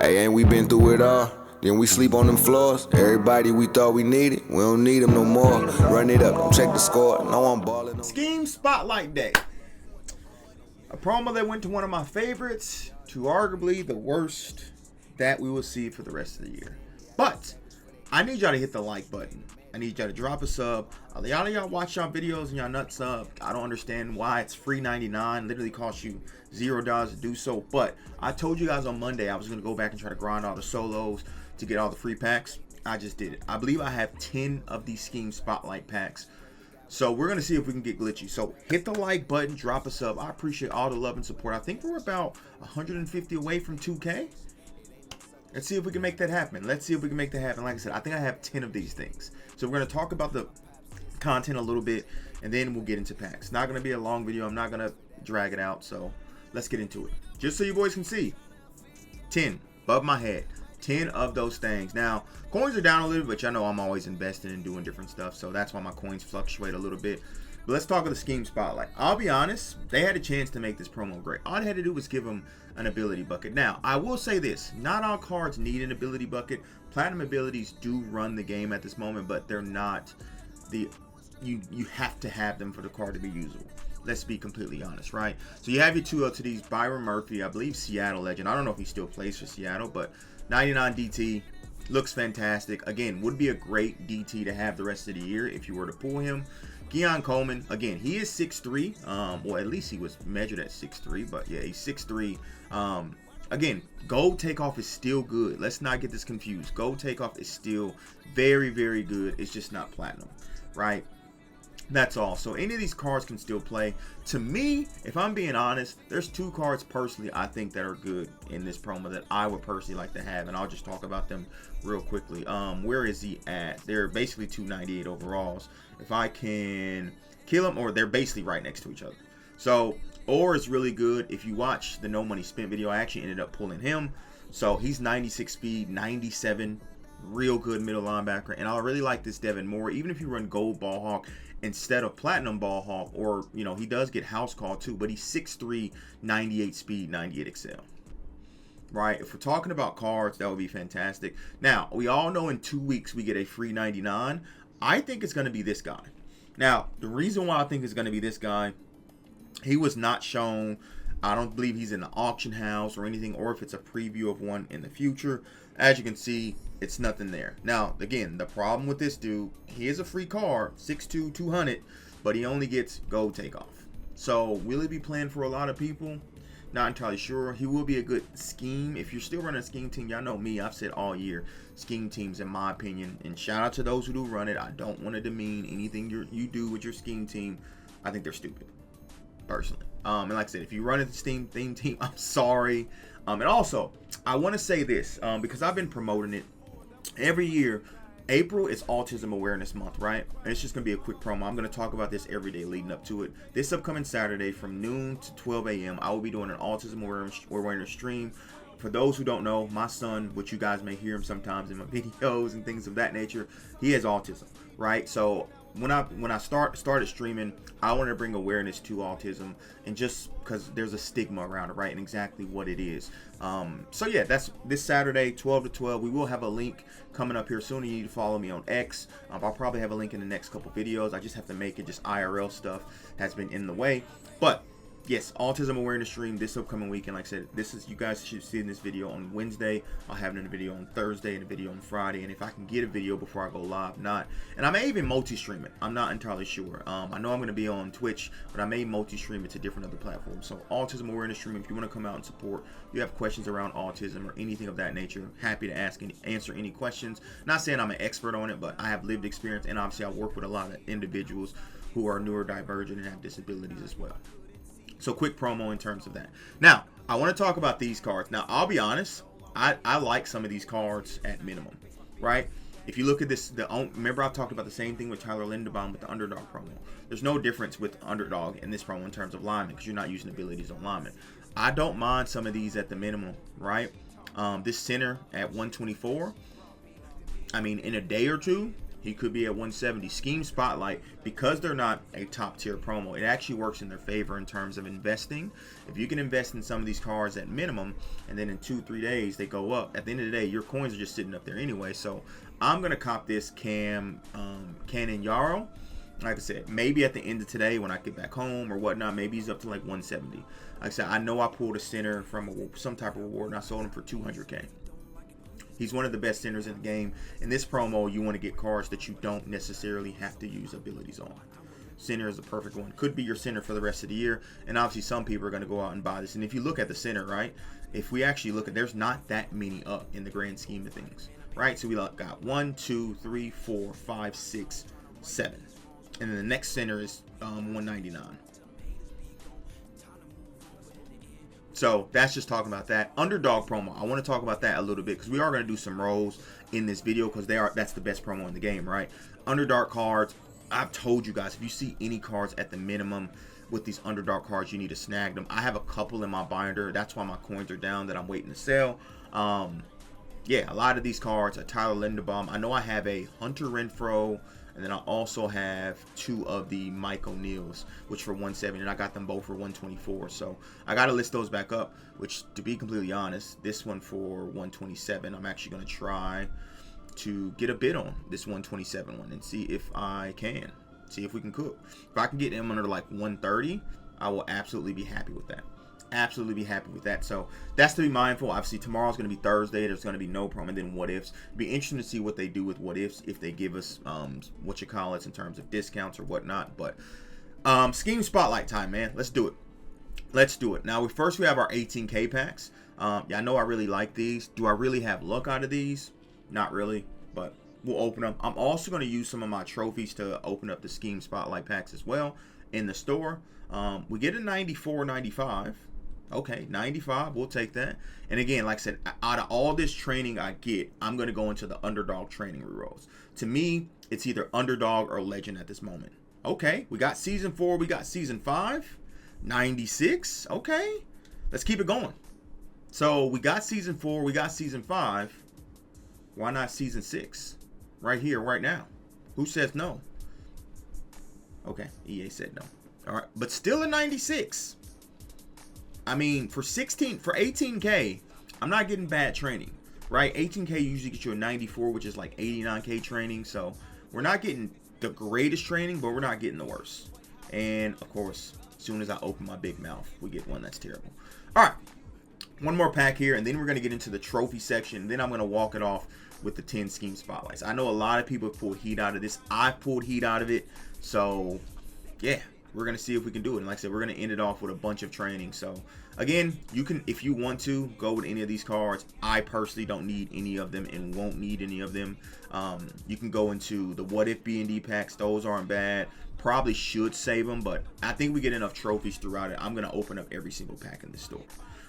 Hey, ain't we been through it all? Then we sleep on them floors. Everybody we thought we needed, we don't need them no more. Run it up, don't check the score. No, I'm balling. Scheme Spotlight Day. A promo that went to one of my favorites to arguably the worst that we will see for the rest of the year. But I need y'all to hit the like button. I need y'all to drop a sub. A lot of y'all watch y'all videos and y'all nuts up. I don't understand why it's free 99. Literally costs you $0 to do so. But I told you guys on Monday I was going to go back and try to grind all the solos to get all the free packs. I just did it. I believe I have 10 of these Scheme Spotlight packs. So we're going to see if we can get glitchy. So hit the like button, drop a sub. I appreciate all the love and support. I think we're about 150 away from 2K. Let's see if we can make that happen. Like I said, I think I have 10 of these things. So we're going to talk about the content a little bit, and then we'll get into packs. It's not going to be a long video. I'm not going to drag it out. So let's get into it. Just so you boys can see. 10 above my head. 10 of those things. Now, coins are down a little bit, but y'all know I'm always investing and doing different stuff. So that's why my coins fluctuate a little bit. But let's talk about the Scheme Spotlight. I'll be honest, they had a chance to make this promo great. All they had to do was give them an ability bucket. Now, I will say this. Not all cards need an ability bucket. Platinum abilities do run the game at this moment, but they're not the... You have to have them for the card to be usable. Let's be completely honest, right? So you have your two LTDs. Byron Murphy, I believe Seattle legend. I don't know if he still plays for Seattle, but 99 DT. Looks fantastic. Again, would be a great DT to have the rest of the year if you were to pull him. Keon Coleman, again, he is 6'3". Well, at least he was measured at 6'3", but yeah, he's 6'3". Again, gold takeoff is still good. Let's not get this confused. Gold takeoff is still very, very good. It's just not platinum, right? That's all. So any of these cards can still play. To me, if I'm being honest, there's two cards personally I think that are good in this promo that I would personally like to have, and I'll just talk about them real quickly. Where is he at? They're basically 298 overalls. If I can kill them, or they're basically right next to each other. So Orr is really good. If you watch the No Money Spent video, I actually ended up pulling him. So he's 96 speed, 97, real good middle linebacker. And I really like this Devin Moore. Even if you run gold ball hawk instead of platinum ball hawk, or you know, he does get house call too, but he's 6'3", 98 speed, 98 excel. Right? If we're talking about cards, that would be fantastic. Now, we all know in 2 weeks we get a free 99. I think it's going to be this guy. Now, the reason why I think it's going to be this guy, he was not shown. I don't believe he's in the auction house or anything, or if it's a preview of one in the future. As you can see, it's nothing there. Now, again, the problem with this dude, he is a free card, 6'2", 200, but he only gets gold takeoff. So, will he be playing for a lot of people? Not entirely sure. He will be a good scheme. If you're still running a scheme team, y'all know me. I've said all year, scheme teams, in my opinion. And shout out to those who do run it. I don't want to demean anything you do with your scheme team. I think they're stupid, personally. And like I said, if you run a theme team, I'm sorry. And also, I want to say this, because I've been promoting it every year. April is Autism Awareness Month, right? And it's just going to be a quick promo. I'm going to talk about this every day leading up to it. This upcoming Saturday from noon to 12 a.m., I will be doing an Autism Awareness stream. For those who don't know, my son, which you guys may hear him sometimes in my videos and things of that nature, he has autism, right? So when I started streaming, I wanted to bring awareness to autism, and just because there's a stigma around it, right, and exactly what it is. So yeah, that's this Saturday, 12 to 12. We will have a link coming up here soon. You need to follow me on X. I'll probably have a link in the next couple videos. I just have to make it. Just IRL stuff has been in the way, but yes, Autism Awareness stream this upcoming weekend. Like I said, you guys should see in this video on Wednesday. I'll have it in a video on Thursday and a video on Friday. And if I can get a video before I go live, not. And I may even multi-stream it. I'm not entirely sure. I know I'm going to be on Twitch, but I may multi-stream it to different other platforms. So Autism Awareness stream, if you want to come out and support, you have questions around autism or anything of that nature, happy to answer any questions. Not saying I'm an expert on it, but I have lived experience, and obviously I work with a lot of individuals who are neurodivergent and have disabilities as well. So quick promo in terms of that. Now, I want to talk about these cards. Now, I'll be honest, I like some of these cards at minimum, right? If you look at this, remember I talked about the same thing with Tyler Linderbaum with the Underdog promo. There's no difference with Underdog in this promo in terms of linemen because you're not using abilities on linemen. I don't mind some of these at the minimum, right? This center at 124, I mean, in a day or two, He could be at 170. Scheme Spotlight, because they're not a top tier promo, it actually works in their favor in terms of investing. If you can invest in some of these cards at minimum, and then in 2-3 days they go up, at the end of the day, your coins are just sitting up there anyway. So I'm going to cop this Canon Yarrow. Like I said, maybe at the end of today when I get back home or whatnot, maybe he's up to like 170. Like I said, I know I pulled a center from some type of reward and I sold him for 200K. He's one of the best centers in the game. In this promo, you want to get cards that you don't necessarily have to use abilities on. Center is the perfect one. Could be your center for the rest of the year. And obviously some people are going to go out and buy this. And if you look at the center, right, if we actually look at, there's not that many up in the grand scheme of things, right? So we got 1, 2, 3, 4, 5, 6, 7. And then the next center is 199. So that's just talking about that. Underdog promo, I want to talk about that a little bit because we are going to do some rolls in this video because that's the best promo in the game, right? Underdog cards, I've told you guys, if you see any cards at the minimum with these Underdog cards, you need to snag them. I have a couple in my binder. That's why my coins are down that I'm waiting to sell. Yeah, a lot of these cards, a Tyler Linderbaum. I know I have a Hunter Renfroe, and then I also have 2 of the Mike O'Neills, which for 170, and I got them both for 124. So I got to list those back up, which, to be completely honest, this one for 127, I'm actually going to try to get a bid on this 127 one and see if I can. See if we can cook. If I can get him under like 130, I will absolutely be happy with that. Absolutely be happy with that. So that's to be mindful. Obviously tomorrow's going to be Thursday. There's going to be no promo, and then what ifs. Be interesting to see what they do with what ifs, if they give us what you call it in terms of discounts or whatnot. But scheme spotlight time, man. Let's do it. Let's do it. Now we have our 18K packs. Yeah, I know I really like these. Do I really have luck out of these? Not really, but we'll open them. I'm also going to use some of my trophies to open up the scheme spotlight packs as well in the store. We get a 94, 95. Okay, 95, we'll take that. And again, like I said, out of all this training I get, I'm going to go into the Underdog training rerolls. To me, it's either Underdog or Legend at this moment. Okay, we got Season 4, we got Season 5, 96. Okay, let's keep it going. So we got Season 4, we got Season 5. Why not Season 6? Right here, right now. Who says no? Okay, EA said no. All right, but still a 96. I mean, for 18K, I'm not getting bad training, right? 18K usually gets you a 94, which is like 89K training. So we're not getting the greatest training, but we're not getting the worst. And of course, as soon as I open my big mouth, we get one that's terrible. All right, one more pack here, and then we're going to get into the trophy section. Then I'm going to walk it off with the 10 scheme spotlights. I know a lot of people have pulled heat out of this. I've pulled heat out of it. So yeah, we're going to see if we can do it. And like I said, we're going to end it off with a bunch of training. So again, you can, if you want to, go with any of these cards. I personally don't need any of them and won't need any of them. You can go into the What If B&D packs. Those aren't bad. Probably should save them, but I think we get enough trophies throughout it. I'm going to open up every single pack in the store,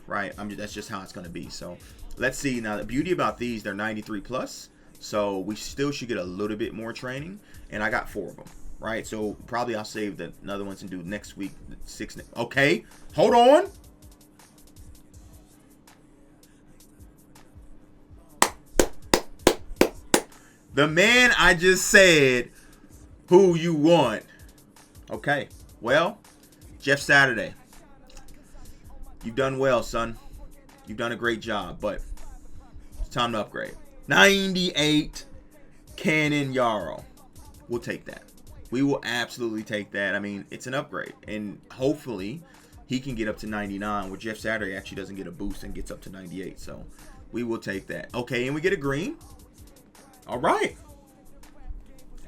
right? That's just how it's going to be. So let's see. Now, the beauty about these, they're 93 plus. So we still should get a little bit more training. And I got 4 of them. Right, so probably I'll save the another ones and do next week. 6. Okay, hold on. The man I just said who you want. Okay, well, Jeff Saturday, you've done well, son. You've done a great job, but it's time to upgrade. 98 Canon Yarrow. We'll take that. We will absolutely take that. I mean, it's an upgrade. And hopefully, he can get up to 99, where Jeff Saturday actually doesn't get a boost and gets up to 98. So, we will take that. Okay, and we get a green. All right.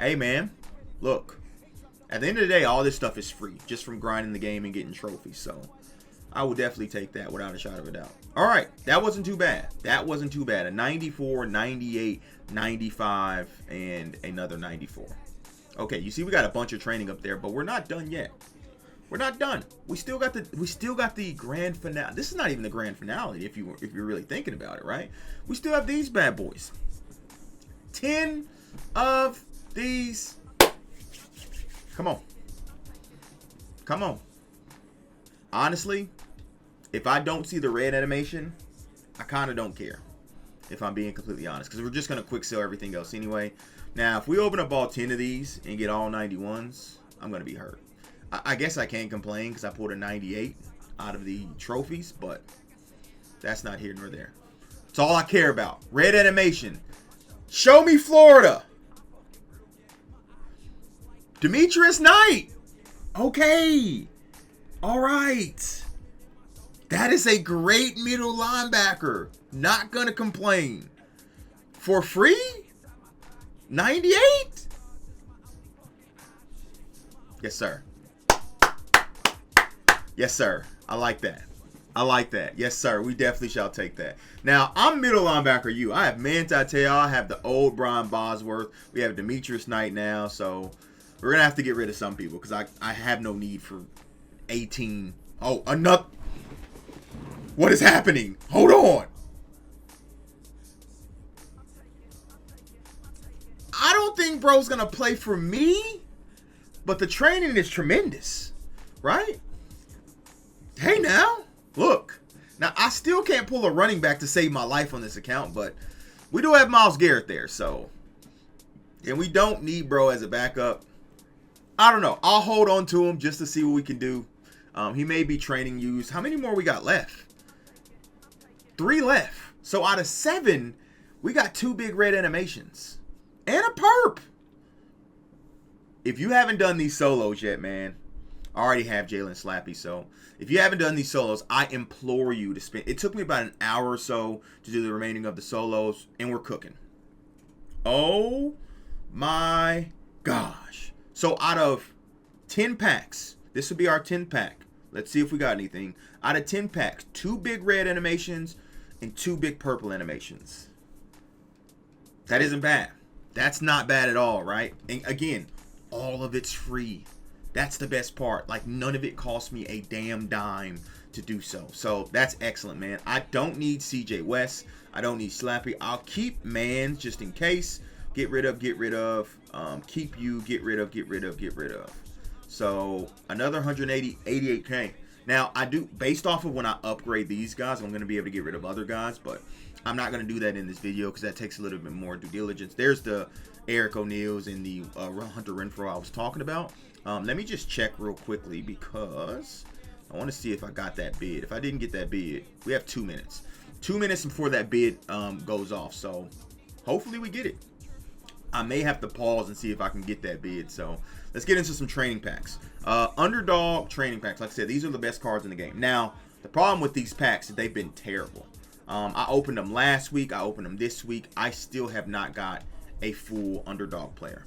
Hey, man. Look. At the end of the day, all this stuff is free. Just from grinding the game and getting trophies. So, I will definitely take that without a shadow of a doubt. All right. That wasn't too bad. That wasn't too bad. A 94, 98, 95, and another 94. Okay, you see we got a bunch of training up there, but we're not done yet. We're not done. We still got the grand finale. This is not even the grand finale if you're really thinking about it, right? We still have these bad boys. 10 of these. Come on. Come on. Honestly, if I don't see the red animation, I kind of don't care. if I'm being completely honest, because we're just going to quick sell everything else anyway. Now, if we open up all 10 of these and get all 91s, I'm going to be hurt. I guess I can't complain because I pulled a 98 out of the trophies, but that's not here nor there. It's all I care about. Red animation. Show me Florida. Demetrius Knight. Okay. All right. That is a great middle linebacker. Not going to complain. For free? 98? Yes, sir. Yes, sir. I like that. I like that. Yes, sir. We definitely shall take that. Now, I'm middle linebacker you. I have Manti Te'o. I have the old Brian Bosworth. We have Demetrius Knight now. So, we're going to have to get rid of some people because I have no need for 18. Oh, another. What is happening? Hold on. I don't think bro's going to play for me, but the training is tremendous, right? Hey, now. Look, now I still can't pull a running back to save my life on this account, but we do have Myles Garrett there, so. And we don't need bro as a backup. I don't know. I'll hold on to him just to see what we can do. He may be training used. How many more we got left? 3 left. So out of 7, we got 2 big red animations. And a perp. If you haven't done these solos yet, man, I already have Jalen Slappy, so if you haven't done these solos, I implore you to spend. It took me about an hour or so to do the remaining of the solos, and we're cooking. Oh my gosh. So out of 10 packs, this would be our 10 pack. Let's see if we got anything. Out of 10 packs, 2 big red animations and 2 big purple animations. That isn't bad. That's not bad at all, right? And again, all of it's free. That's the best part. Like, none of it cost me a damn dime to do so. So, that's excellent, man. I don't need CJ West. I don't need Slappy. I'll keep man just in case. Get rid of. Keep you. Get rid of. So, another 88K. Now, I do, based off of when I upgrade these guys, I'm going to be able to get rid of other guys, but I'm not going to do that in this video because that takes a little bit more due diligence. There's the Eric O'Neills and the Hunter Renfrow I was talking about. Let me just check real quickly because I want to see if I got that bid. If I didn't get that bid, we have 2 minutes. 2 minutes before that bid goes off. So hopefully we get it. I may have to pause and see if I can get that bid. So let's get into some training packs. Underdog training packs. Like I said, these are the best cards in the game. Now, the problem with these packs is they've been terrible. I opened them last week. I opened them this week. I still have not got a full Underdog player.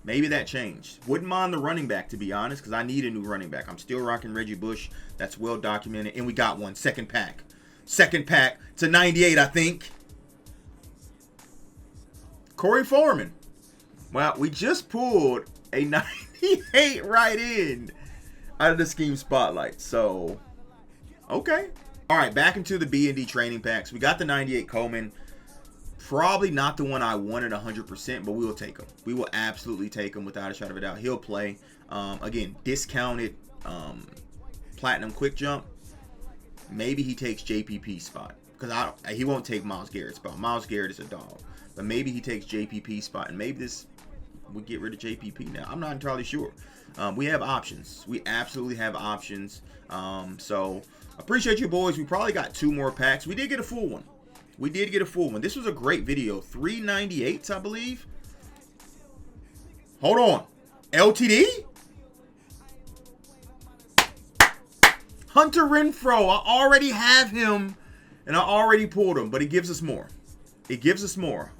Maybe that changed. Wouldn't mind the running back, to be honest, because I need a new running back. I'm still rocking Reggie Bush. That's well documented. And we got one. Second pack. Second pack to 98, I think. Corey Foreman. Well, we just pulled a 98 right in out of the scheme spotlight. So, okay. All right, back into the B&D training packs. We got the 98 Coleman. Probably not the one I wanted 100%, but we will take him. We will absolutely take him without a shadow of a doubt. He'll play. Again, discounted platinum quick jump. Maybe he takes JPP's spot because he won't take Myles Garrett's spot. Myles Garrett is a dog, but maybe he takes JPP's spot, and maybe we get rid of JPP now. I'm not entirely sure. We have options. We absolutely have options. So appreciate you, boys. We probably got 2 more packs. We did get a full one. We did get a full one. This was a great video. 398s, I believe. Hold on. LTD? Hunter Renfrow. I already have him, and I already pulled him, but it gives us more. It gives us more.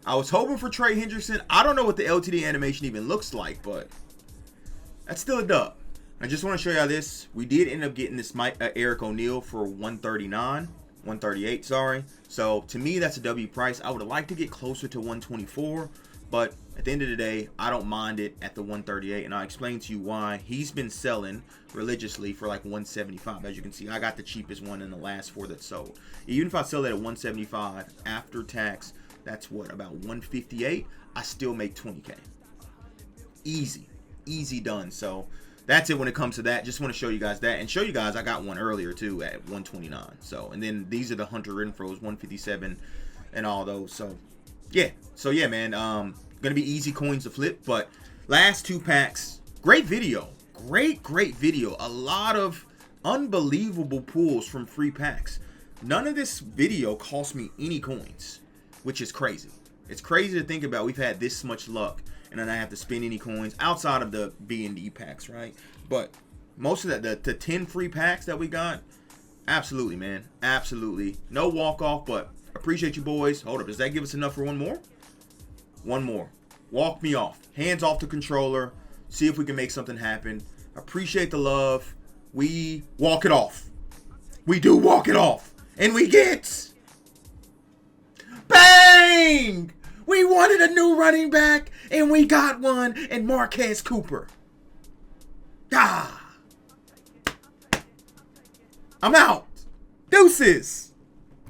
I was hoping for Trey Hendrickson. I don't know what the LTD animation even looks like, but that's still a dub. I just want to show y'all this. We did end up getting this Eric O'Neil for 138, sorry. So to me, that's a W price. I would have liked to get closer to 124, but at the end of the day, I don't mind it at the 138, and I'll explain to you why. He's been selling religiously for like 175. As you can see, I got the cheapest one in the last 4 that sold. Even if I sell that at 175 after tax, that's what, about 158. I still make 20K. Easy done. So that's it when it comes to that. Just want to show you guys that, and show you guys I got one earlier too at 129. So, and then these are the Hunter Renfros, 157, and all those. So yeah, man. Gonna be easy coins to flip, but last 2 packs, great video, great video. A lot of unbelievable pulls from free packs. None of this video cost me any coins, which is crazy. It's crazy to think about. We've had this much luck, and then I have to spend any coins outside of the B&D packs, right? But most of that, the 10 free packs that we got, absolutely, man. Absolutely. No walk-off, but appreciate you, boys. Hold up. Does that give us enough for one more? One more. Walk me off. Hands off the controller. See if we can make something happen. Appreciate the love. We walk it off. We do walk it off. And we get... Bang! We wanted a new running back, and we got one in Marquez Cooper. Ah! I'm out. Deuces.